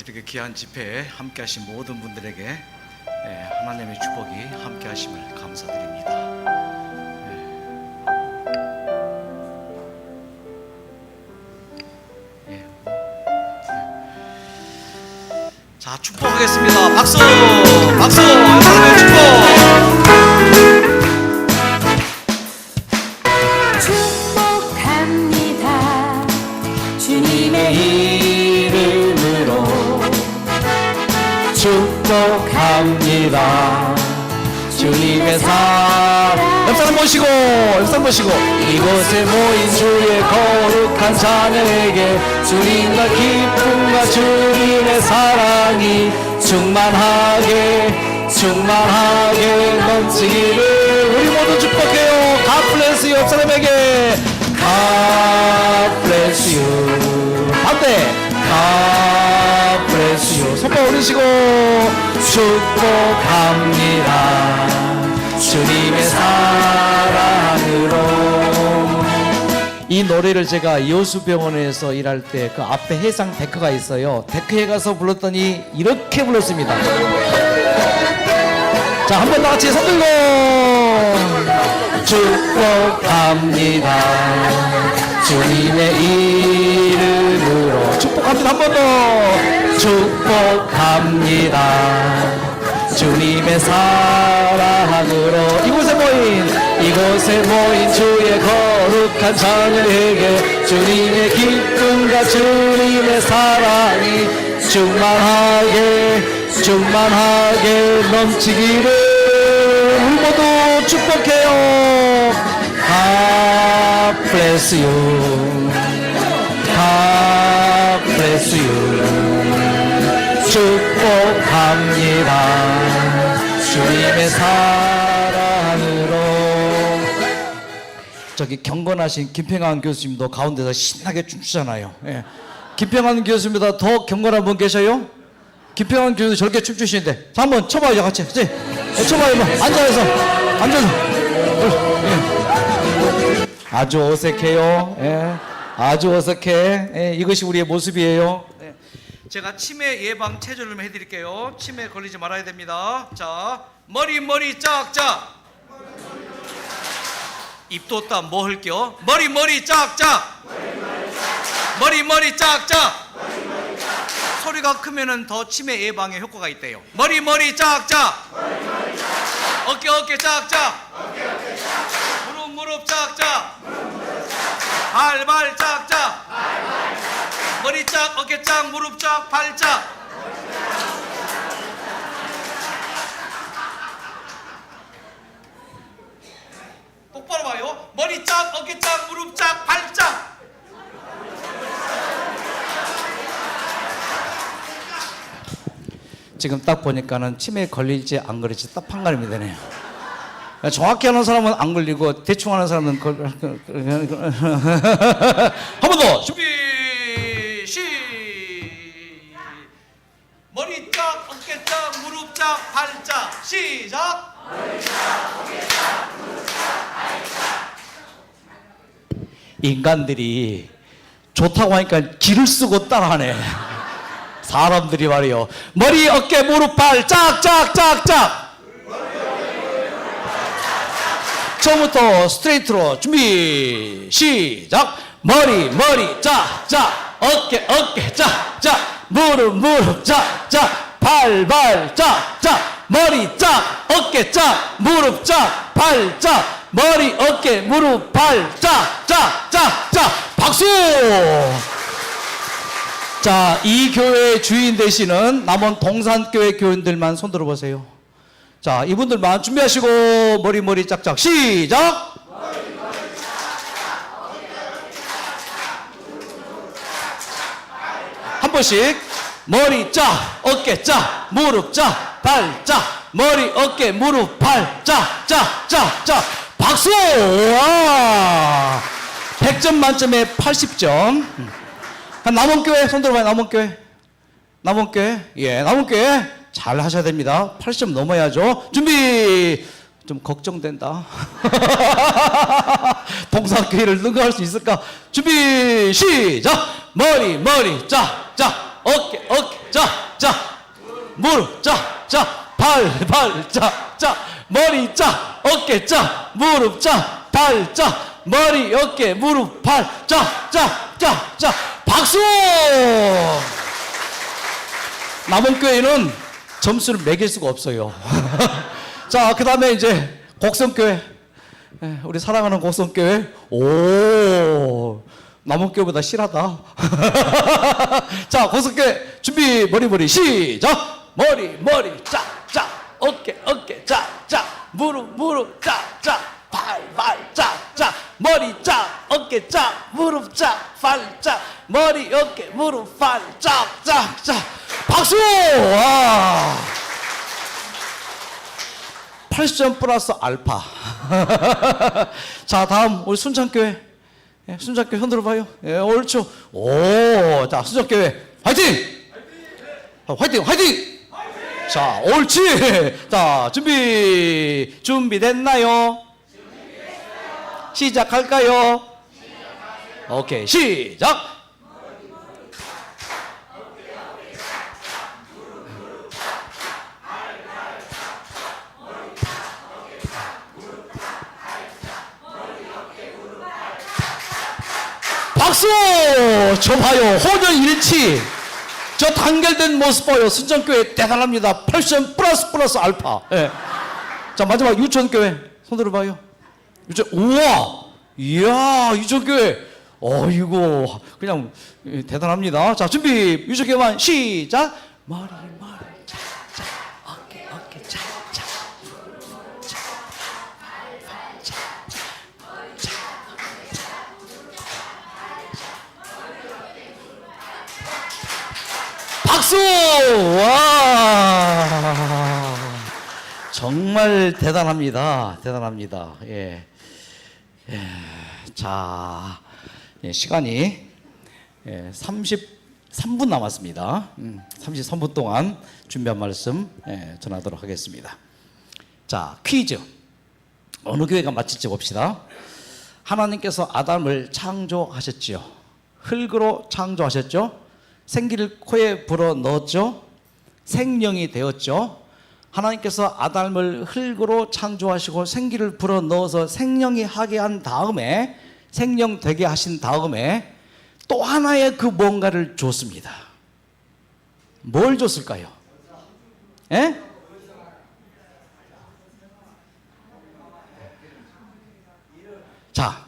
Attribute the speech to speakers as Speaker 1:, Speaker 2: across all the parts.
Speaker 1: 이렇게 귀한 집회에 함께 하신 모든 분들에게 하나님의 축복이 함께 하심을 감사드립니다. 자, 축복하겠습니다. 박수! 박수! 하나님의 축복!
Speaker 2: 축복합니다. 주님의 이름으로
Speaker 3: 축복합니다. 주님의 사랑. 옆사람 모시고, 옆사람 모시고. 이곳에 모인 주의 거룩한 자녀에게 주님과 기쁨과 주님의 사랑이 충만하게 넘치기를 우리 모두 축복해요. God bless you. 옆사람에게 God bless you. 반대 God bless you. 손발 올리시고 축복합니다. 주님의 사랑으로. 이 노래를 제가 여수병원에서 일할 때 그 앞에 해상 데크가 있어요. 데크에 가서 불렀더니 이렇게 불렀습니다. 자, 한 번 다 같이 손 들고 축복합니다. 주님의 이름으로 축복합니다. 한 번 더 축복합니다. 주님의 사랑으로. 이곳에 모인 주의 거룩한 자녀에게 주님의 기쁨과 주님의 사랑이 충만하게 넘치기를 우리 모두 축복해요. God bless you. God bless you. 축복합니다. 주님의 사랑으로. 저기 경건하신 김평환 교수님도 가운데서 신나게 춤추잖아요. 예. 김평환 교수님보다 더 경건한 분 계셔요? 김평환 교수도 저렇게 춤추시는데. 자, 한번 쳐봐요, 같이. 그치? 네, 쳐봐요. 앉아서. 예. 아주 어색해요. 예. 아주 어색해. 예. 이것이 우리의 모습이에요. 예.
Speaker 1: 제가 치매 예방 체조를 좀 해드릴게요. 치매 걸리지 말아야 됩니다. 자, 머리 짝짝. 입도 따 뭐 할게요? 머리 짝짝. 머리 짝짝. 소리가 크면은 더 치매 예방에 효과가 있대요. 머리 짝짝. 어깨 짝짝. 무릎 짝짝. 발 짝짝. 머리 짝, 어깨 짝, 무릎 짝, 발 짝. 똑바로 봐요. 머리 짝, 어깨 짝, 무릎 짝, 발 짝.
Speaker 3: 지금 딱 보니까는 치매에 걸릴지 안 걸릴지 딱 판가름이 되네요. 정확히 하는 사람은 안 걸리고 대충 하는 사람은 한 번 더 준비.
Speaker 1: 머리 짝, 어깨 짝, 무릎 짝, 발 짝. 시작. 머리 짝, 어깨 짝, 무릎 짝, 발 짝.
Speaker 3: 인간들이 좋다고 하니까 기를 쓰고 따라하네. 사람들이 말이요. 머리, 어깨, 무릎, 발 짝짝짝짝. 처음부터 스트레이트로 준비 시작. 머리 짝짝, 어깨 짝짝, 무릎 짝짝, 발 짝짝. 머리 짝, 어깨 짝, 무릎 짝, 발 짝. 머리, 어깨, 무릎, 발 짝짝짝짝. 박수. 자, 이 교회의 주인 되시는 남원 동산교회 교인들만 손 들어보세요. 자, 이분들만 준비하시고 머리 짝짝 시작. 한 번씩 머리 짝, 어깨 짝, 무릎 짝, 발 짝. 머리, 어깨, 무릎, 발 짝짝짝짝. 박수. 와, 100점 만점에 80점. 남원교회 손 들어봐요. 남원교회. 예, 남원교회 잘 하셔야 됩니다. 80점 넘어야죠. 준비. 좀 걱정된다. 동산교회를 능가할 수 있을까? 준비 시작. 머리 짝짝, 어깨 자, 무릎 자, 발 자, 머리 자, 어깨 자, 무릎 자, 발 자, 머리, 어깨, 무릎, 발 자, 박수! 남은 교회는 점수를 매길 수가 없어요. 자, 그 다음에 이제 곡성교회. 우리 사랑하는 곡성교회. 오, 남은 교회보다 실하다. 자, 곡성교회 준비, 머리, 시작! 머리, 자, 어깨, 자, 무릎, 자, 발, 자, 머리, 자, 어깨, 자, 무릎, 자, 발, 자, 머리, 어깨, 무릎, 발, 자, 박수! 와! 80점 플러스 알파. 자, 다음 우리 순창교회. 순창교회 흔들어 봐요. 옳죠. 오, 자, 순창교회 화이팅! 화이팅! 자, 옳지. 자, 준비됐나요? 시작할까요? 오케이, 시작. 박수! 저 봐요. 혼연일치. 저 단결된 모습 봐요. 순천교회 대단합니다. 80점 플러스 알파. 예. 자, 마지막 유천교회 손 들어봐요. 유천, 우와, 이야, 유천교회. 이거 그냥 대단합니다. 자, 준비. 유천교회만 시작. 머리, 자, 어깨, 자. 박수! 와! 정말 대단합니다. 예. 자, 시간이 33분 남았습니다. 33분 동안 준비한 말씀 전하도록 하겠습니다. 자, 퀴즈. 어느 교회가 맞힐지 봅시다. 하나님께서 아담을 창조하셨지요. 흙으로 창조하셨죠. 생기를 코에 불어 넣었죠. 생명이 되었죠. 하나님께서 아담을 흙으로 창조하시고 생기를 불어 넣어서 생명이 하게 한 다음에, 생명 되게 하신 다음에 또 하나의 그 뭔가를 줬습니다. 뭘 줬을까요? 예? 자,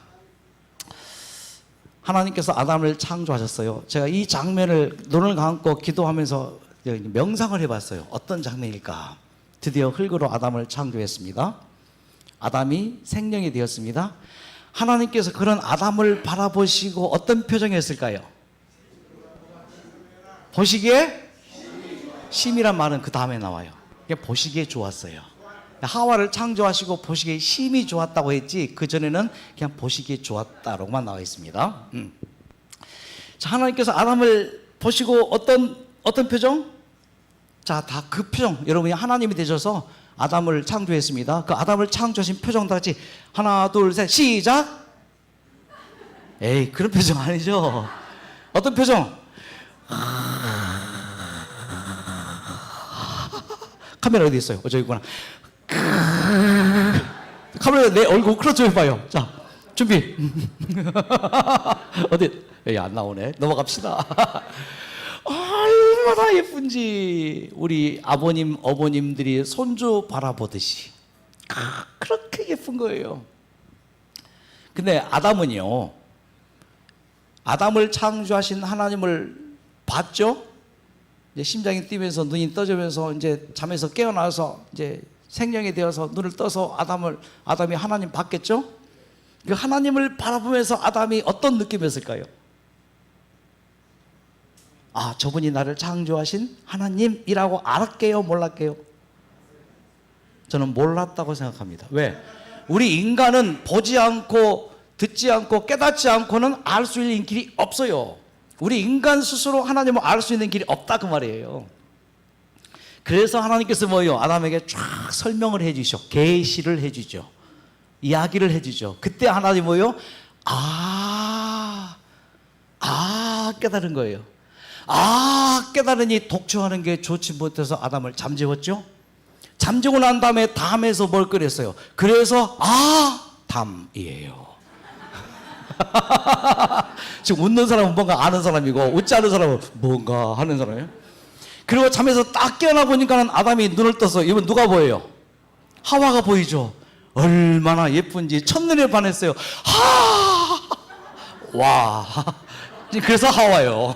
Speaker 3: 하나님께서 아담을 창조하셨어요. 제가 이 장면을 눈을 감고 기도하면서 명상을 해봤어요. 어떤 장면일까? 드디어 흙으로 아담을 창조했습니다. 아담이 생명이 되었습니다. 하나님께서 그런 아담을 바라보시고 어떤 표정이었을까요? 보시기에 심이란 말은 그 다음에 나와요. 보시기에 좋았어요. 하와를 창조하시고 보시기에 심이 좋았다고 했지, 그 전에는 그냥 보시기에 좋았다로만 나와 있습니다. 자, 하나님께서 아담을 보시고 어떤 표정? 자, 다 그 표정. 여러분이 하나님이 되셔서 아담을 창조했습니다. 그 아담을 창조하신 표정 다 같이 하나, 둘, 셋, 시작. 에이, 그런 표정 아니죠. 어떤 표정? 카메라 어디 있어요? 저기 있구나. 카메라 내 얼굴 클로즈 해봐요. 자, 준비. 어디? 여기 안 나오네. 넘어갑시다. 얼마나 예쁜지 우리 아버님, 어머님들이 손주 바라보듯이 그렇게 예쁜 거예요. 근데 아담은요, 아담을 창조하신 하나님을 봤죠? 이제 심장이 뛰면서 눈이 떠지면서 이제 잠에서 깨어나서 이제 생명이 되어서 눈을 떠서 아담이 하나님 봤겠죠? 그 하나님을 바라보면서 아담이 어떤 느낌이었을까요? 아, 저분이 나를 창조하신 하나님이라고 알았게요, 몰랐게요? 저는 몰랐다고 생각합니다. 왜? 우리 인간은 보지 않고 듣지 않고 깨닫지 않고는 알 수 있는 길이 없어요. 우리 인간 스스로 하나님을 알 수 있는 길이 없다, 그 말이에요. 그래서 하나님께서 뭐예요? 아담에게 쫙 설명을 해주셔. 계시를 해주죠. 이야기를 해주죠. 그때 하나님 뭐예요? 깨달은 거예요. 깨달으니 독초하는 게 좋지 못해서 아담을 잠재웠죠. 잠재고 난 다음에 담에서 뭘 끓였어요? 그래서 담이에요. 지금 웃는 사람은 뭔가 아는 사람이고 웃지 않는 사람은 뭔가 하는 사람이에요. 그리고 잠에서 딱 깨어나 보니까는 아담이 눈을 떠서 이번 누가 보여요? 하와가 보이죠. 얼마나 예쁜지 첫눈에 반했어요. 와, 그래서 하와요.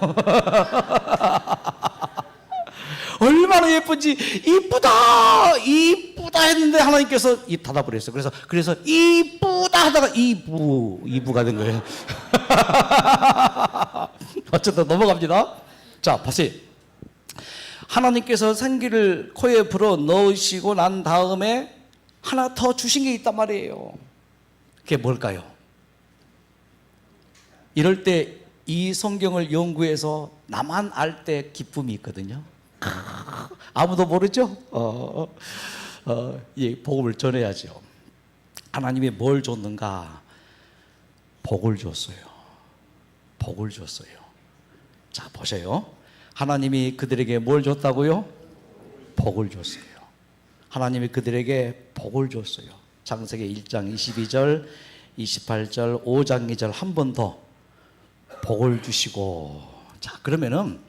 Speaker 3: 얼마나 예쁜지 이쁘다 했는데 하나님께서 입 닫아버렸어요. 그래서 이쁘다 하다가 이부가 된 거예요. 어쨌든 넘어갑니다. 자, 다시 하나님께서 생기를 코에 불어 넣으시고 난 다음에 하나 더 주신 게 있단 말이에요. 그게 뭘까요? 이럴 때 이 성경을 연구해서 나만 알 때 기쁨이 있거든요. 아무도 모르죠? 이 복음을 전해야죠. 하나님이 뭘 줬는가? 복을 줬어요. 복을 줬어요. 자, 보세요. 하나님이 그들에게 뭘 줬다고요? 복을 줬어요. 하나님이 그들에게 복을 줬어요. 창세기 1장 22절, 28절, 5장 2절 한 번 더 복을 주시고. 자, 그러면은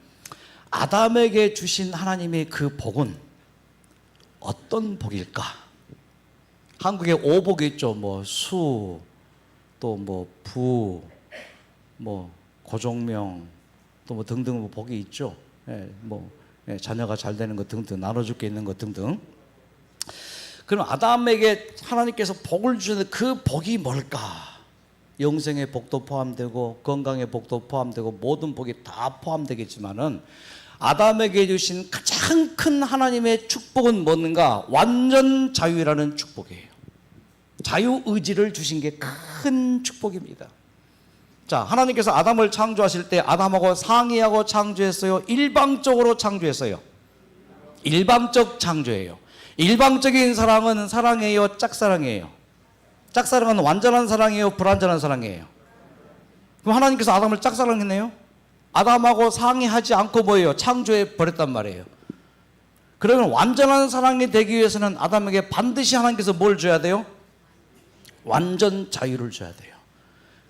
Speaker 3: 아담에게 주신 하나님의 그 복은 어떤 복일까? 한국에 오복이 있죠. 뭐 수, 또 뭐 부, 뭐 고종명, 또 뭐 등등 복이 있죠. 자녀가 잘 되는 것 등등, 나눠줄 게 있는 것 등등. 그럼 아담에게 하나님께서 복을 주셨는데 그 복이 뭘까? 영생의 복도 포함되고 건강의 복도 포함되고 모든 복이 다 포함되겠지만은 아담에게 주신 가장 큰 하나님의 축복은 뭔가? 완전 자유라는 축복이에요. 자유의지를 주신 게 큰 축복입니다. 자, 하나님께서 아담을 창조하실 때 아담하고 상의하고 창조했어요? 일방적으로 창조했어요? 일방적 창조예요. 일방적인 사랑은 사랑이에요? 짝사랑이에요? 짝사랑은 완전한 사랑이에요? 불완전한 사랑이에요? 그럼 하나님께서 아담을 짝사랑했네요? 아담하고 상의하지 않고 뭐예요? 창조해 버렸단 말이에요. 그러면 완전한 사랑이 되기 위해서는 아담에게 반드시 하나님께서 뭘 줘야 돼요? 완전 자유를 줘야 돼요.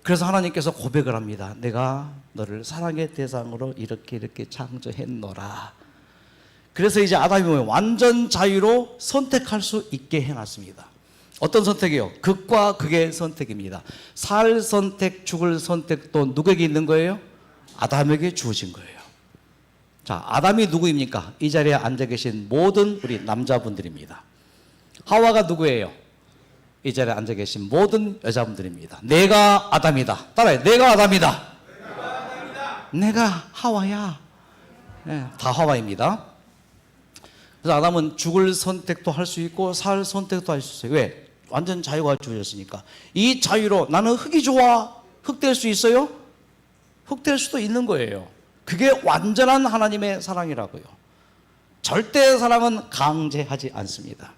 Speaker 3: 그래서 하나님께서 고백을 합니다. 내가 너를 사랑의 대상으로 이렇게 창조했노라. 그래서 이제 아담이 뭐예요? 완전 자유로 선택할 수 있게 해놨습니다. 어떤 선택이요? 극과 극의 선택입니다. 살 선택, 죽을 선택도 누구에게 있는 거예요? 아담에게 주어진 거예요. 자, 아담이 누구입니까? 이 자리에 앉아 계신 모든 우리 남자분들입니다. 하와가 누구예요? 이 자리에 앉아 계신 모든 여자분들입니다. 내가 아담이다. 따라해. 내가 아담이다. 내가 하와야. 네, 다 하와입니다. 그래서 아담은 죽을 선택도 할 수 있고 살 선택도 할 수 있어요. 왜? 완전 자유가 주어졌으니까. 이 자유로 나는 흙이 좋아. 흙 될 수 있어요? 흙 될 수도 있는 거예요. 그게 완전한 하나님의 사랑이라고요. 절대 사랑은 강제하지 않습니다.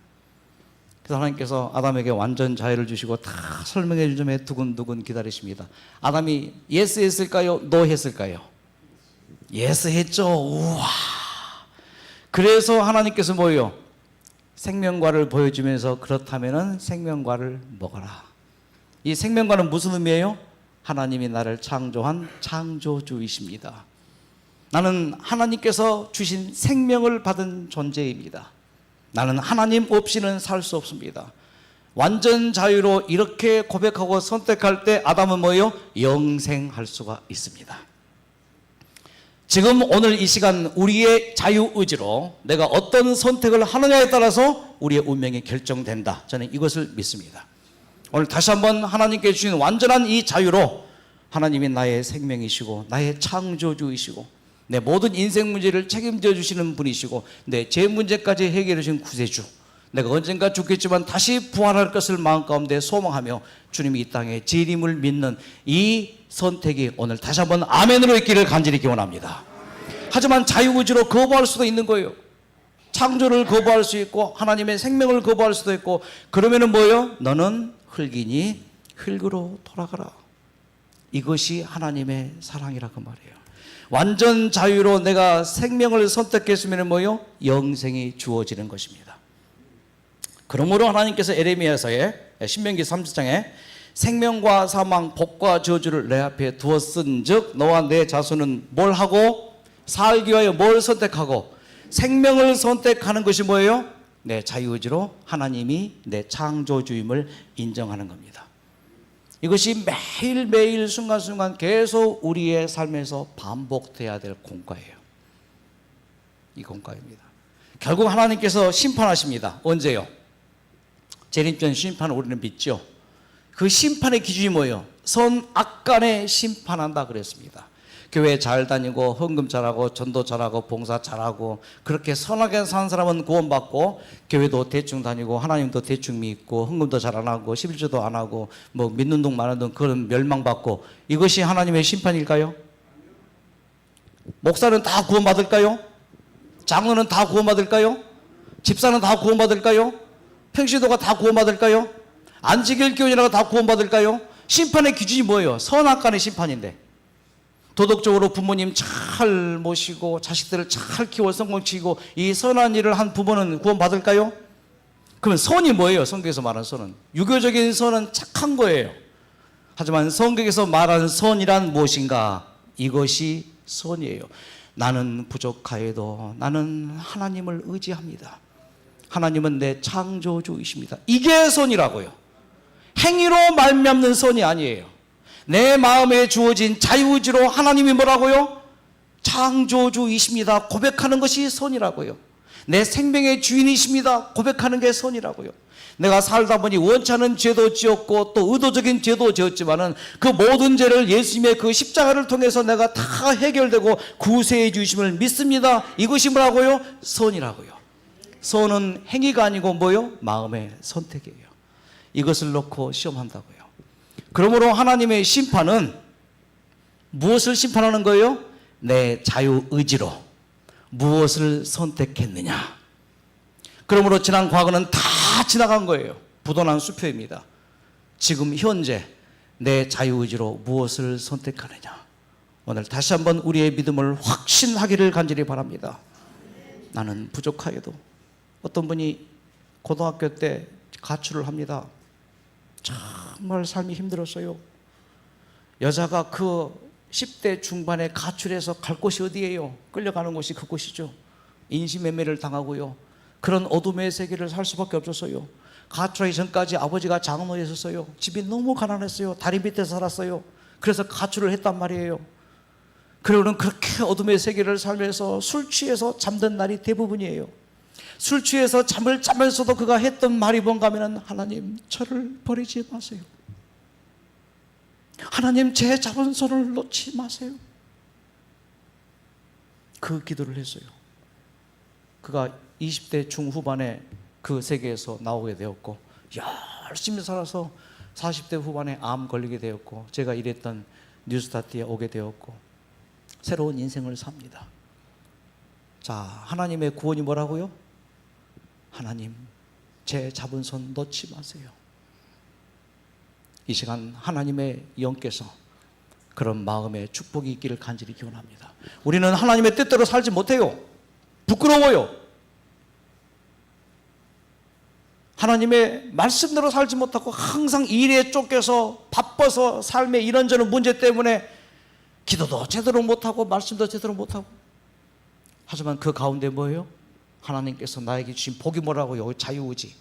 Speaker 3: 그래서 하나님께서 아담에게 완전 자유를 주시고 다 설명해 준 점에 두근두근 기다리십니다. 아담이 예스 했을까요? 노 했을까요? 예스 했죠. 우와. 그래서 하나님께서 뭐예요? 생명과를 보여주면서 그렇다면은 생명과를 먹어라. 이 생명과는 무슨 의미예요? 하나님이 나를 창조한 창조주이십니다. 나는 하나님께서 주신 생명을 받은 존재입니다. 나는 하나님 없이는 살 수 없습니다. 완전 자유로 이렇게 고백하고 선택할 때 아담은 뭐예요? 영생할 수가 있습니다. 지금 오늘 이 시간 우리의 자유의지로 내가 어떤 선택을 하느냐에 따라서 우리의 운명이 결정된다. 저는 이것을 믿습니다. 오늘 다시 한번 하나님께 주신 완전한 이 자유로 하나님이 나의 생명이시고 나의 창조주이시고 내 모든 인생 문제를 책임져 주시는 분이시고 내 죄 문제까지 해결해 주신 구세주, 내가 언젠가 죽겠지만 다시 부활할 것을 마음 가운데 소망하며 주님이 이 땅에 재림을 믿는 이 선택이 오늘 다시 한번 아멘으로 있기를 간절히 기원합니다. 하지만 자유의지로 거부할 수도 있는 거예요. 창조를 거부할 수 있고 하나님의 생명을 거부할 수도 있고. 그러면은 뭐예요? 너는 흙이니 흙으로 돌아가라. 이것이 하나님의 사랑이라고 말해요. 완전 자유로 내가 생명을 선택했으면 뭐요? 영생이 주어지는 것입니다. 그러므로 하나님께서 에레미야서에 신명기 30장에 생명과 사망, 복과 저주를 내 앞에 두었은즉 너와 내 자손은 뭘 하고 살기 위하여 뭘 선택하고 생명을 선택하는 것이 뭐예요? 내 자유의지로 하나님이 내 창조주임을 인정하는 겁니다. 이것이 매일매일 순간순간 계속 우리의 삶에서 반복돼야 될 공과예요. 이 공과입니다. 결국 하나님께서 심판하십니다. 언제요? 재림전 심판을 우리는 믿죠. 그 심판의 기준이 뭐예요? 선악 간에 심판한다 그랬습니다. 교회 잘 다니고 헌금 잘하고 전도 잘하고 봉사 잘하고 그렇게 선하게 사는 사람은 구원받고, 교회도 대충 다니고 하나님도 대충 믿고 헌금도 잘 안 하고 11조도 안 하고 뭐 믿는 동 마는 동 그런 멸망받고, 이것이 하나님의 심판일까요? 목사는 다 구원받을까요? 장로는 다 구원받을까요? 집사는 다 구원받을까요? 평시도가 다 구원받을까요? 안지길 교인이라고 다 구원받을까요? 심판의 기준이 뭐예요? 선악간의 심판인데, 도덕적으로 부모님 잘 모시고 자식들을 잘 키워 성공시키고 이 선한 일을 한 부모는 구원받을까요? 그러면 선이 뭐예요? 성경에서 말하는 선은 유교적인 선은 착한 거예요. 하지만 성경에서 말하는 선이란 무엇인가? 이것이 선이에요. 나는 부족하여도 나는 하나님을 의지합니다. 하나님은 내 창조주이십니다. 이게 선이라고요. 행위로 말미암는 선이 아니에요. 내 마음에 주어진 자유의지로 하나님이 뭐라고요? 창조주이십니다 고백하는 것이 선이라고요. 내 생명의 주인이십니다 고백하는 게 선이라고요. 내가 살다 보니 원치 않은 죄도 지었고 또 의도적인 죄도 지었지만은 그 모든 죄를 예수님의 그 십자가를 통해서 내가 다 해결되고 구세해 주심을 믿습니다. 이것이 뭐라고요? 선이라고요. 선은 행위가 아니고 뭐요? 마음의 선택이에요. 이것을 놓고 시험한다고요. 그러므로 하나님의 심판은 무엇을 심판하는 거예요? 내 자유의지로 무엇을 선택했느냐. 그러므로 지난 과거는 다 지나간 거예요. 부도난 수표입니다. 지금 현재 내 자유의지로 무엇을 선택하느냐. 오늘 다시 한번 우리의 믿음을 확신하기를 간절히 바랍니다. 나는 부족하여도, 어떤 분이 고등학교 때 가출을 합니다. 정말 삶이 힘들었어요. 여자가 그 10대 중반에 가출해서 갈 곳이 어디예요? 끌려가는 곳이 그곳이죠. 인신매매를 당하고요. 그런 어둠의 세계를 살 수밖에 없었어요. 가출하기 전까지 아버지가 장로였었어요. 집이 너무 가난했어요. 다리 밑에 살았어요. 그래서 가출을 했단 말이에요. 그러고는 그렇게 어둠의 세계를 살면서 술 취해서 잠든 날이 대부분이에요. 술 취해서 잠을 자면서도 그가 했던 말이 뭔가 하면, 하나님 저를 버리지 마세요. 하나님 제 잡은 손을 놓지 마세요. 그 기도를 했어요. 그가 20대 중후반에 그 세계에서 나오게 되었고, 열심히 살아서 40대 후반에 암 걸리게 되었고, 제가 일했던 뉴스타트에 오게 되었고 새로운 인생을 삽니다. 자, 하나님의 구원이 뭐라고요? 하나님 제 잡은 손 놓지 마세요. 이 시간 하나님의 영께서 그런 마음의 축복이 있기를 간절히 기원합니다. 우리는 하나님의 뜻대로 살지 못해요. 부끄러워요. 하나님의 말씀대로 살지 못하고 항상 일에 쫓겨서 바빠서 삶의 이런저런 문제 때문에 기도도 제대로 못하고 말씀도 제대로 못하고, 하지만 그 가운데 뭐예요? 하나님께서 나에게 주신 복이 뭐라고요? 자유의지.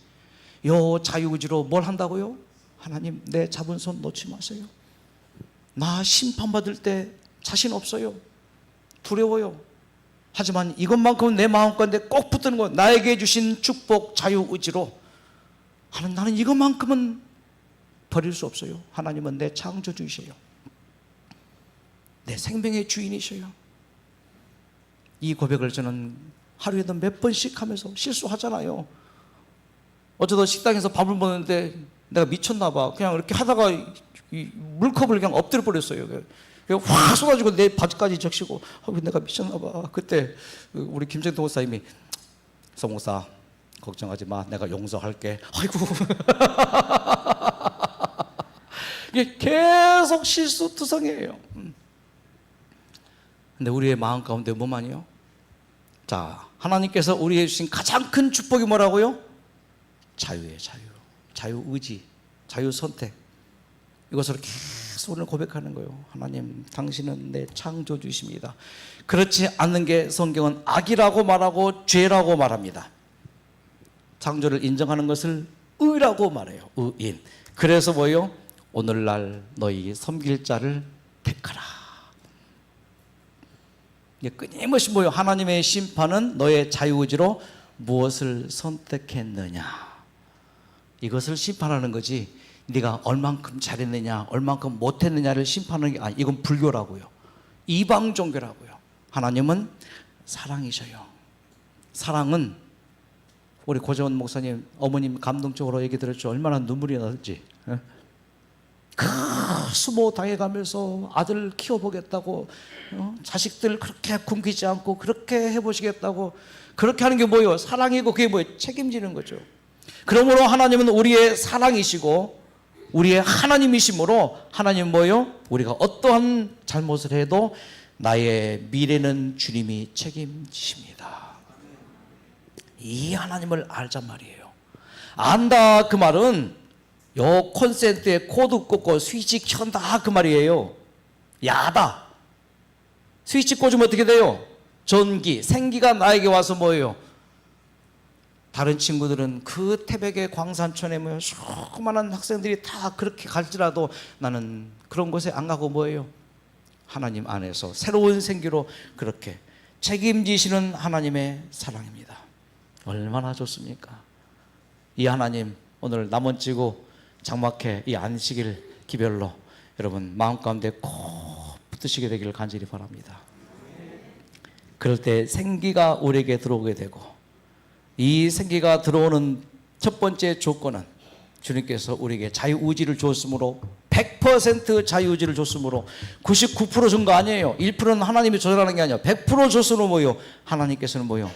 Speaker 3: 요 자유의지로 뭘 한다고요? 하나님 내 잡은 손 놓지 마세요. 나 심판받을 때 자신 없어요. 두려워요. 하지만 이것만큼은 내 마음가운데 꼭 붙드는 거, 나에게 주신 축복 자유의지로 나는 이것만큼은 버릴 수 없어요. 하나님은 내 창조주이셔요. 내 생명의 주인이셔요. 이 고백을 저는 하루에도 몇 번씩 하면서 실수하잖아요. 어쩌다 식당에서 밥을 먹는데 내가 미쳤나 봐. 그냥 이렇게 하다가 이 물컵을 그냥 엎드려 버렸어요. 그냥 확 쏟아지고 내 바지까지 적시고, 내가 미쳤나 봐. 그때 우리 김정동 목사님이, 서 목사 걱정하지 마, 내가 용서할게. 아이고. 이게 계속 실수투성이에요. 근데 우리의 마음 가운데 뭐만요? 자, 하나님께서 우리에게 주신 가장 큰 축복이 뭐라고요? 자유예요. 자유의지, 자유선택. 이것을 계속 오늘 고백하는 거예요. 하나님, 당신은 내 창조주이십니다. 그렇지 않는 게 성경은 악이라고 말하고 죄라고 말합니다. 창조를 인정하는 것을 의라고 말해요. 의인. 그래서 뭐예요? 오늘날 너희 섬길 자를 택하라. 끊임없이 뭐예요? 하나님의 심판은 너의 자유의지로 무엇을 선택했느냐, 이것을 심판하는 거지, 네가 얼만큼 잘했느냐 얼만큼 못했느냐를 심판하는 게 아니, 이건 불교라고요. 이방 종교라고요. 하나님은 사랑이셔요. 사랑은 우리 고재원 목사님 어머님 감동적으로 얘기 들었죠. 얼마나 눈물이 나는지. 수모 당해가면서 아들 키워보겠다고, 자식들 그렇게 굶기지 않고 그렇게 해보시겠다고, 그렇게 하는 게 뭐예요? 사랑이고, 그게 뭐예요? 책임지는 거죠. 그러므로 하나님은 우리의 사랑이시고 우리의 하나님이시므로, 하나님은 뭐예요? 우리가 어떠한 잘못을 해도 나의 미래는 주님이 책임지십니다. 이 하나님을 알잔 말이에요. 안다 그 말은 요 콘센트에 코드 꽂고 스위치 켠다 그 말이에요. 야다. 스위치 꽂으면 어떻게 돼요? 전기, 생기가 나에게 와서 뭐예요? 다른 친구들은 그 태백의 광산촌에 모여 수많은 학생들이 다 그렇게 갈지라도 나는 그런 곳에 안 가고 뭐예요? 하나님 안에서 새로운 생기로 그렇게 책임지시는 하나님의 사랑입니다. 얼마나 좋습니까? 이 하나님, 오늘 남원지구 장막회 이 안식일 기별로 여러분 마음 가운데 꼭 붙으시게 되기를 간절히 바랍니다. 그럴 때 생기가 우리에게 들어오게 되고, 이 생기가 들어오는 첫 번째 조건은 주님께서 우리에게 자유의지를 줬으므로, 100% 자유의지를 줬으므로, 99% 준 거 아니에요. 1%는 하나님이 조절하는 게 아니에요. 100% 줬으므로 뭐요? 하나님께서는 뭐요?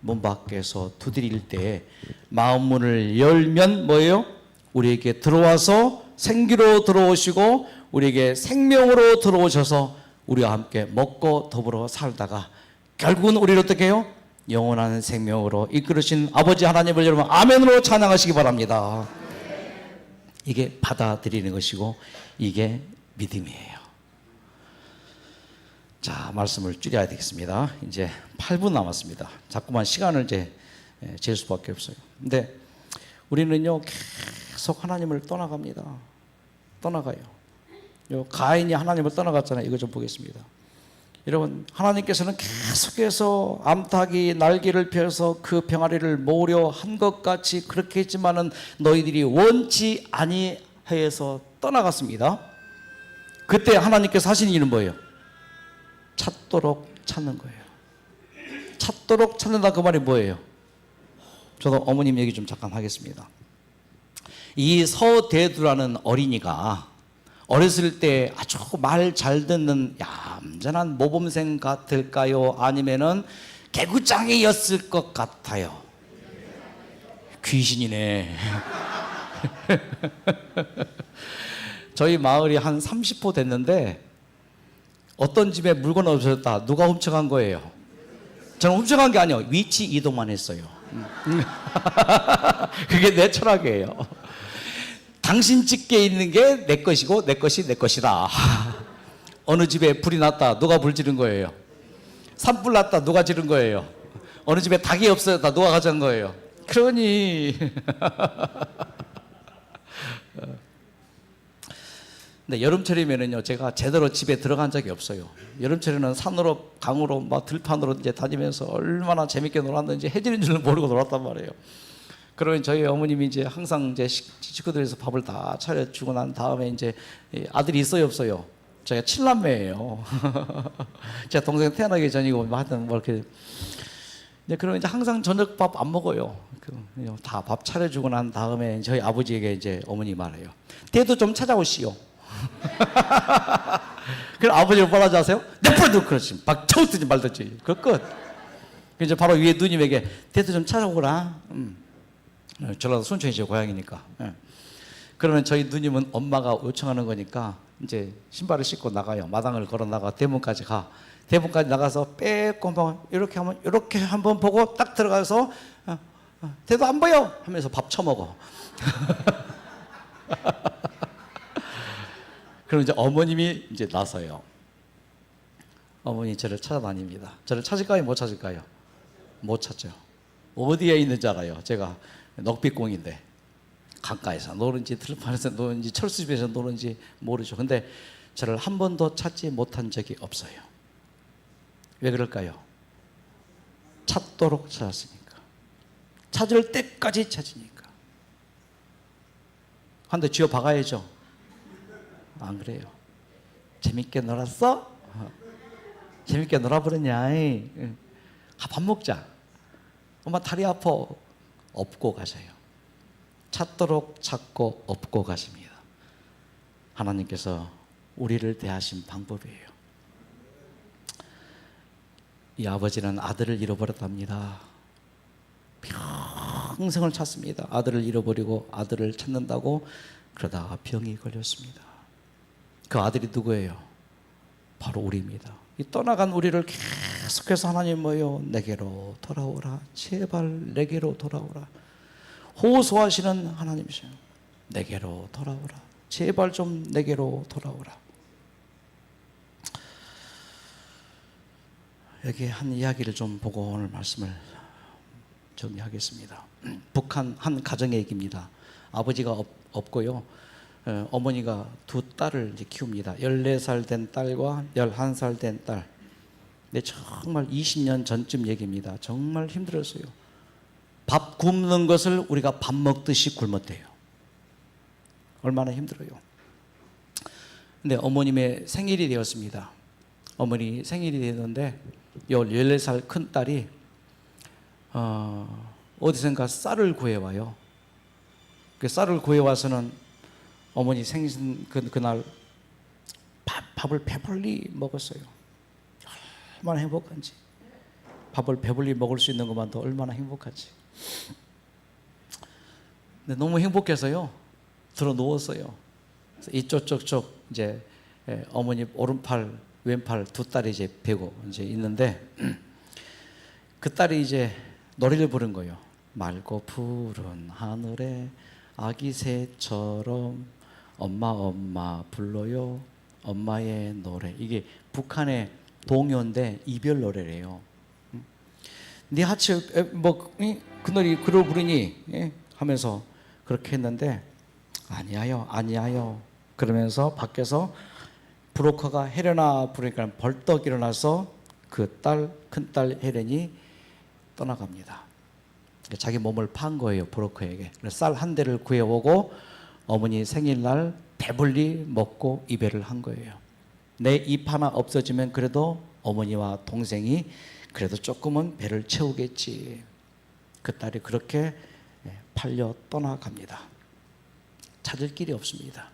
Speaker 3: 문 밖에서 두드릴 때 마음문을 열면 뭐예요? 우리에게 들어와서 생기로 들어오시고 우리에게 생명으로 들어오셔서 우리와 함께 먹고 더불어 살다가 결국은 우리를 어떻게 해요? 영원한 생명으로 이끌으신 아버지 하나님을 여러분 아멘으로 찬양하시기 바랍니다. 이게 받아들이는 것이고 이게 믿음이에요. 자, 말씀을 줄여야 되겠습니다. 이제 8분 남았습니다. 자꾸만 시간을 이제 잴 수밖에 없어요. 근데 우리는요 계속 하나님을 떠나갑니다. 떠나가요. 요 가인이 하나님을 떠나갔잖아요. 이거 좀 보겠습니다. 여러분, 하나님께서는 계속해서 암탉이 날개를 펴서 그 병아리를 모으려 한 것 같이 그렇게 했지만은 너희들이 원치 아니하여서 떠나갔습니다. 그때 하나님께서 하신 일은 뭐예요? 찾도록 찾는 거예요. 찾도록 찾는다 그 말이 뭐예요? 저도 어머님 얘기 좀 잠깐 하겠습니다. 이 서대두라는 어린이가 어렸을 때 아주 말 잘 듣는 얌전한 모범생 같을까요? 아니면은 개구장이었을 것 같아요? 귀신이네. 저희 마을이 한 30호 됐는데 어떤 집에 물건 없어졌다. 누가 훔쳐간 거예요? 저는 훔쳐간 게 아니에요. 위치 이동만 했어요. 그게 내 철학이에요. 당신 집게 있는 게 내 것이고 내 것이 내 것이다. 어느 집에 불이 났다. 누가 불 지른 거예요? 산불 났다. 누가 지른 거예요? 어느 집에 닭이 없어졌다. 누가 가져간 거예요? 그러니 근데 여름철이면은요, 제가 제대로 집에 들어간 적이 없어요. 여름철에는 산으로, 강으로, 막 들판으로 이제 다니면서 얼마나 재밌게 놀았는지 해지는 줄을 모르고 놀았단 말이에요. 그러면 저희 어머님이 이제 항상 이제 식구들에서 밥을 다 차려주고 난 다음에 이제 아들이 있어요, 없어요? 제가 7남매예요. 제 동생 태어나기 전이고, 하여튼 뭐 이렇게. 그러면 이제 항상 저녁밥 안 먹어요. 다 밥 차려주고 난 다음에 저희 아버지에게 이제 어머니 말해요. 때도 좀 찾아오시오. 그럼 아버지가 뭐라지 아세요? 내버려둬. 그렇지. 막 쳐웃든지 말든지. 그 끝. 이제 바로 위에 누님에게 대도 좀 찾아오거라. 전라도 순천이 제 고향이니까. 그러면 저희 누님은 엄마가 요청하는 거니까 이제 신발을 신고 나가요. 마당을 걸어 나가 대문까지 가. 대문까지 나가서 빼꼼하면 이렇게 하면 이렇게 한번 보고 딱 들어가서 대도 안 보여 하면서 밥 처먹어. 그럼 이제 어머님이 이제 나서요. 어머니 저를 찾아다닙니다. 저를 찾을까요? 못 찾을까요? 못 찾죠. 어디에 있는지 알아요. 제가 넉빛공인데 강가에서 노는지 들판에서 노는지 철수집에서 노는지 모르죠. 근데 저를 한 번도 찾지 못한 적이 없어요. 왜 그럴까요? 찾도록 찾았으니까. 찾을 때까지 찾으니까. 한 대 쥐어 박아야죠. 안 그래요. 재밌게 놀았어? 재밌게 놀아버렸냐? 밥 먹자. 엄마 다리 아파. 업고 가세요. 찾도록 찾고 업고 가십니다. 하나님께서 우리를 대하신 방법이에요. 이 아버지는 아들을 잃어버렸답니다. 평생을 찾습니다. 아들을 잃어버리고 아들을 찾는다고 그러다가 병이 걸렸습니다. 그 아들이 누구예요? 바로 우리입니다. 이 떠나간 우리를 계속해서 하나님 뭐요? 내게로 돌아오라. 제발 내게로 돌아오라. 호소하시는 하나님이세요. 내게로 돌아오라. 제발 좀 내게로 돌아오라. 여기 한 이야기를 좀 보고 오늘 말씀을 정리하겠습니다. 북한 한 가정의 얘기입니다. 아버지가 없고요. 어머니가 두 딸을 이제 키웁니다. 14살 된 딸과 11살 된 딸. 근데 정말 20년 전쯤 얘기입니다. 정말 힘들었어요. 밥 굶는 것을 우리가 밥 먹듯이 굶었대요. 얼마나 힘들어요. 근데 어머님의 생일이 되었습니다. 어머니 생일이 되었는데 14살 큰 딸이 어디선가 쌀을 구해와요. 그 쌀을 구해와서는 어머니 생신 그날 밥을 배불리 먹었어요. 얼마나 행복한지. 밥을 배불리 먹을 수 있는 것만도 얼마나 행복한지. 근데 너무 행복해서요. 들어 누웠어요. 이쪽 저쪽 이제 어머니 오른팔 왼팔 두 딸이 이제 베고 이제 있는데 그 딸이 이제 노래를 부른 거예요. 맑고 푸른 하늘에 아기 새처럼 엄마 불러요. 엄마의 노래. 이게 북한의 동요인데 이별 노래래요. 네 하치 그 노래 그걸 부르니 하면서 그렇게 했는데 아니야요. 그러면서 밖에서 브로커가 혜련아 부르니까 벌떡 일어나서 그 큰 딸 혜련이 떠나갑니다. 자기 몸을 판 거예요, 브로커에게. 쌀 한 대를 구해오고 어머니 생일날 배불리 먹고 이별을 한 거예요. 내 입 하나 없어지면 그래도 어머니와 동생이 그래도 조금은 배를 채우겠지. 그 딸이 그렇게 팔려 떠나갑니다. 찾을 길이 없습니다.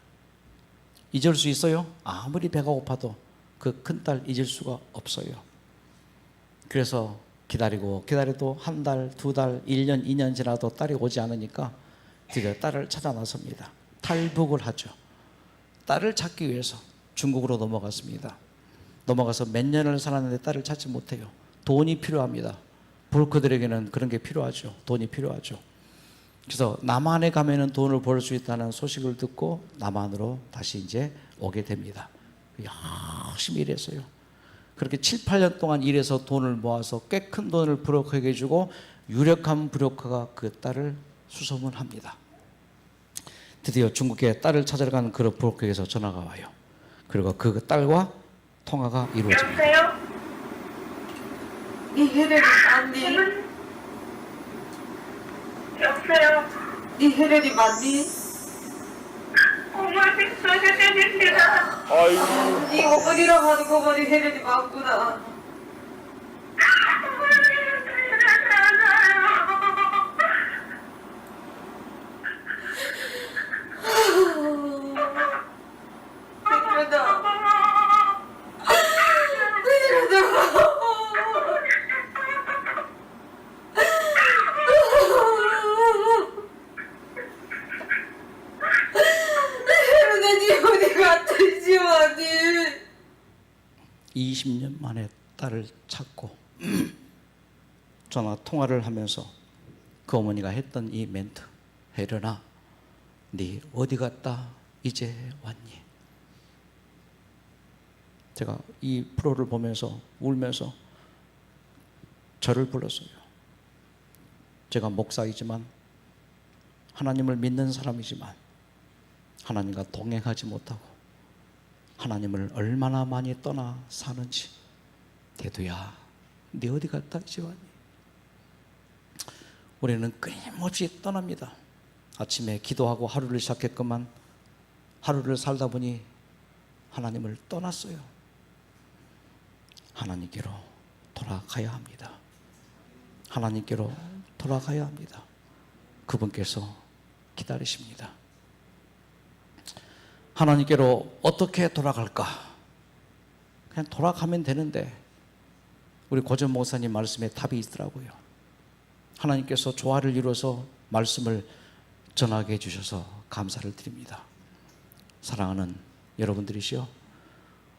Speaker 3: 잊을 수 있어요? 아무리 배가 고파도 그 큰 딸 잊을 수가 없어요. 그래서 기다려도 한 달, 두 달, 1년, 2년 지나도 딸이 오지 않으니까 드디어 딸을 찾아 나섭니다. 탈북을 하죠. 딸을 찾기 위해서 중국으로 넘어갔습니다. 넘어가서 몇 년을 살았는데 딸을 찾지 못해요. 돈이 필요합니다. 브로커들에게는 그런 게 필요하죠. 돈이 필요하죠. 그래서 남한에 가면은 돈을 벌 수 있다는 소식을 듣고 남한으로 다시 이제 오게 됩니다. 열심히 일했어요. 그렇게 7, 8년 동안 일해서 돈을 모아서 꽤 큰 돈을 브로커에게 주고 유력한 브로커가 그 딸을 수소문합니다. 드디어 중국에 딸을 찾으러 가는 그 브로커에게서 전화가 와요. 그리고 그 딸과 통화가 이루어집니다.
Speaker 4: 여보세요?
Speaker 5: 네 혜련이 맞니?
Speaker 4: 여보세요?
Speaker 5: 네 혜련이 맞니?
Speaker 4: 엄마 뱃속에 혜련이가
Speaker 5: 네 어머니라고 하는 거 보니 혜련이 맞구나. 혜련아 네 어디 갔지?
Speaker 3: 20년 만에 딸을 찾고 전화 통화를 하면서 그 어머니가 했던 이 멘트, 혜련아, 네 어디 갔다 이제 왔니? 제가 이 프로를 보면서 울면서 저를 불렀어요. 제가 목사이지만 하나님을 믿는 사람이지만 하나님과 동행하지 못하고 하나님을 얼마나 많이 떠나 사는지, 대두야, 네 어디 갔다 이제 왔니? 우리는 끊임없이 떠납니다. 아침에 기도하고 하루를 시작했건만 하루를 살다 보니 하나님을 떠났어요. 하나님께로 돌아가야 합니다. 하나님께로 돌아가야 합니다. 그분께서 기다리십니다. 하나님께로 어떻게 돌아갈까? 그냥 돌아가면 되는데 우리 고전 목사님 말씀에 답이 있더라고요. 하나님께서 조화를 이루어서 말씀을 전하게 해주셔서 감사를 드립니다. 사랑하는 여러분들이시여,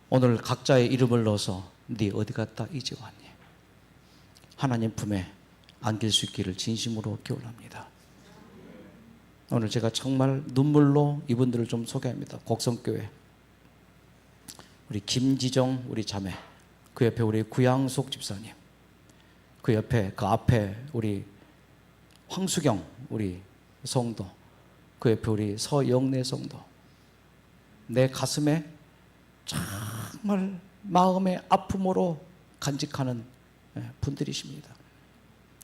Speaker 3: 오늘 각자의 이름을 넣어서 네 어디 갔다 이제 왔니? 하나님 품에 안길 수 있기를 진심으로 기원합니다. 오늘 제가 정말 눈물로 이분들을 좀 소개합니다. 곡성교회 우리 김지정 우리 자매, 그 옆에 우리 구양숙 집사님, 그 옆에 그 앞에 우리 황수경 우리 성도, 그 옆에 우리 서영래 성도, 내 가슴에 정말 마음의 아픔으로 간직하는 분들이십니다.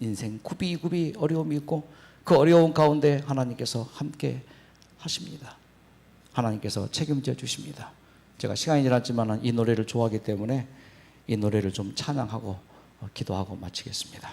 Speaker 3: 인생 굽이굽이 어려움이 있고 그 어려운 가운데 하나님께서 함께 하십니다. 하나님께서 책임져 주십니다. 제가 시간이 지났지만 이 노래를 좋아하기 때문에 이 노래를 좀 찬양하고 기도하고 마치겠습니다.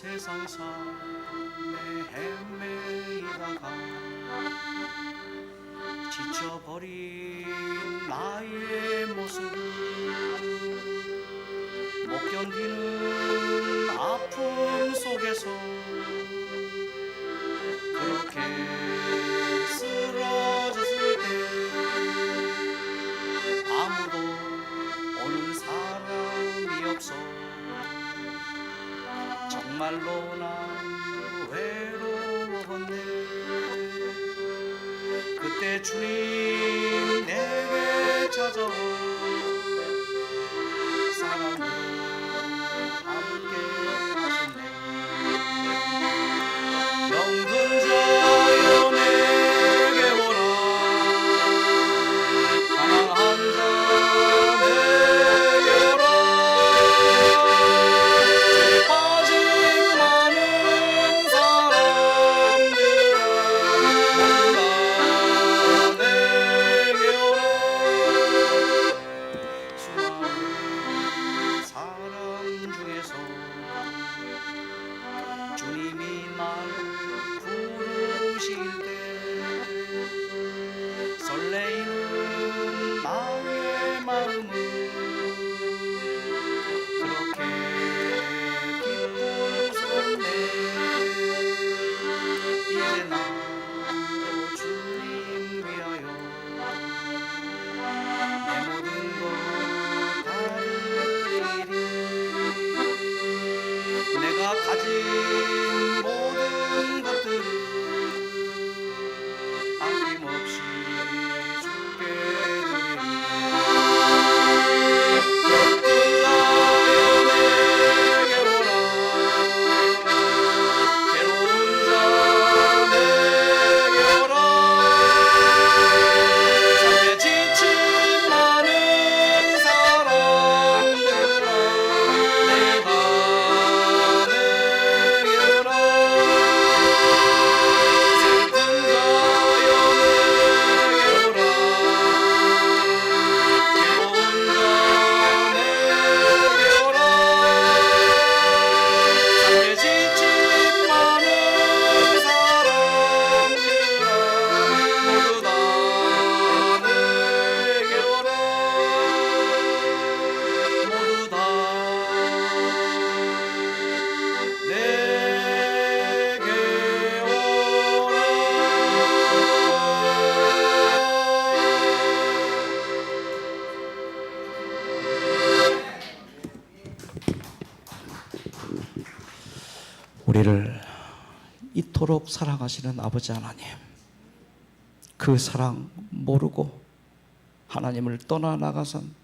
Speaker 1: 세상 삶에 헤매이다가 지쳐버린 나의 모습을 못 견디는 아픔 속에서 그렇게 쓰러졌을 때 아무도 오는 사람이 없어 정말로 난 외로웠네. 그때 주님 내게 찾아와 사랑으로 함께 하셨네. 병든 자여 내게 오라, 가난한 자 내게 오라. 가진 모든 것들을
Speaker 3: 이토록 사랑하시는 아버지 하나님, 그 사랑 모르고 하나님을 떠나 나가선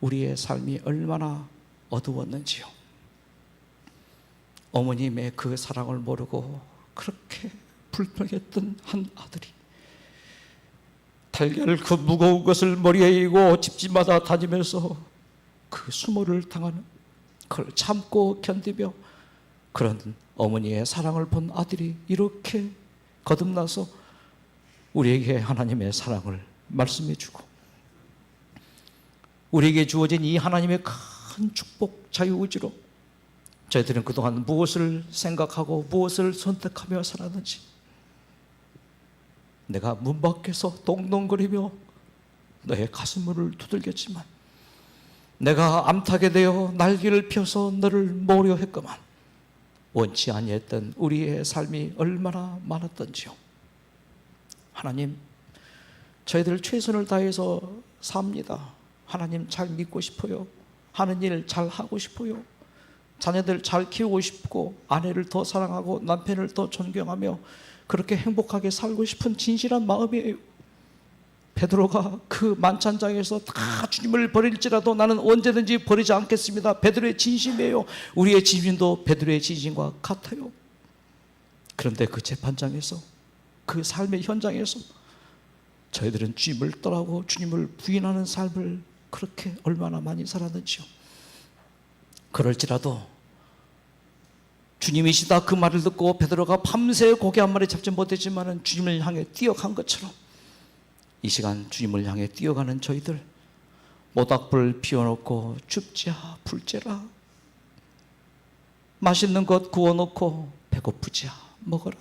Speaker 3: 우리의 삶이 얼마나 어두웠는지요. 어머님의 그 사랑을 모르고 그렇게 불평했던 한 아들이 달걀 그 무거운 것을 머리에 이고 집집마다 다니면서 그 수모를 당하는, 그걸 참고 견디며 그런 어머니의 사랑을 본 아들이 이렇게 거듭나서 우리에게 하나님의 사랑을 말씀해 주고, 우리에게 주어진 이 하나님의 큰 축복, 자유의지로 저희들은 그동안 무엇을 생각하고 무엇을 선택하며 살았는지, 내가 문 밖에서 동동거리며 너의 가슴을 두들겼지만, 내가 암탉에 되어 날개를 펴서 너를 모으려 했건만 원치 아니했던 우리의 삶이 얼마나 많았던지요. 하나님, 저희들 최선을 다해서 삽니다. 하나님 잘 믿고 싶어요. 하는 일 잘 하고 싶어요. 자녀들 잘 키우고 싶고 아내를 더 사랑하고 남편을 더 존경하며 그렇게 행복하게 살고 싶은 진실한 마음이에요. 베드로가 그 만찬장에서 다 주님을 버릴지라도 나는 언제든지 버리지 않겠습니다. 베드로의 진심이에요. 우리의 진심도 베드로의 진심과 같아요. 그런데 그 재판장에서, 그 삶의 현장에서 저희들은 주님을 떠나고 주님을 부인하는 삶을 그렇게 얼마나 많이 살았는지요. 그럴지라도 주님이시다 그 말을 듣고 베드로가 밤새 고기 한 마리 잡지 못했지만 주님을 향해 뛰어간 것처럼 이 시간 주님을 향해 뛰어가는 저희들, 모닥불 피워놓고 춥지야 불째라, 맛있는 것 구워놓고 배고프지야 먹어라.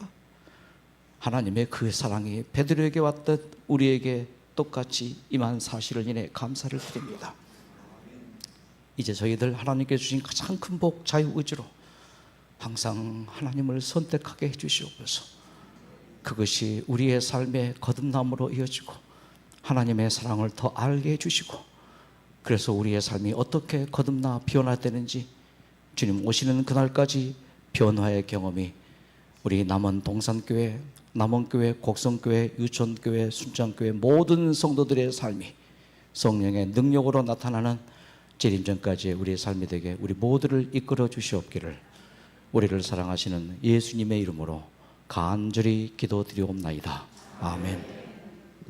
Speaker 3: 하나님의 그 사랑이 베드로에게 왔듯 우리에게 똑같이 임한 사실을 인해 감사를 드립니다. 이제 저희들 하나님께 주신 가장 큰 복, 자유의지로 항상 하나님을 선택하게 해주시옵소서. 그것이 우리의 삶의 거듭남으로 이어지고 하나님의 사랑을 더 알게 해주시고, 그래서 우리의 삶이 어떻게 거듭나 변화되는지 주님 오시는 그날까지 변화의 경험이 우리 남원 동산교회, 남원교회, 곡성교회, 유천교회, 순창교회 모든 성도들의 삶이 성령의 능력으로 나타나는 재림전까지의 우리의 삶이 되게 우리 모두를 이끌어 주시옵기를 우리를 사랑하시는 예수님의 이름으로 간절히 기도드리옵나이다. 아멘.